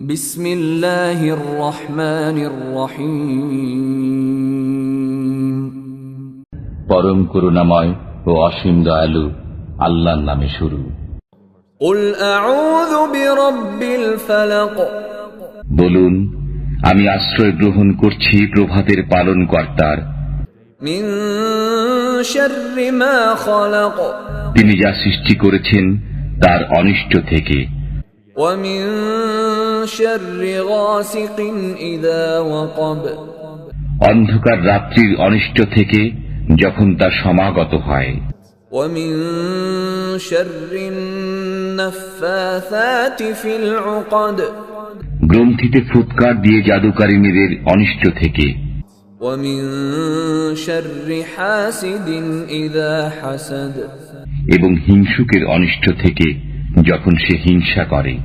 বিসমিল্লাহির রহমানির রহিম। পরম করুণাময় ও অসীম দয়ালু আল্লাহর নামে শুরু। কুল আউযু বিরাব্বিল ফালাক। বলুন, আমি আশ্রয় গ্রহণ করছি প্রভাতের পালনকর্তার। মিন শাররি মা খালাক। তিনি যা সৃষ্টি করেছেন তার অনিষ্ট থেকে। ওয়া মিন শাররি গাসিকিন ইযা ওয়াকাব। অন্ধকার রাত্রির অনিষ্ট থেকে যখন তা সমাগত হয়। ওয়া মিন শাররিন নাফফাসাতি ফিল উকাদ। গ্রন্থিতে ফুৎকার দিয়ে জাদুকারিনীদের অনিষ্ট থেকে। ওয়া মিন শাররি হাসিদিন ইযা হাসাদ। এবং হিংসুকের অনিষ্ট থেকে যখন সে হিংসা করে।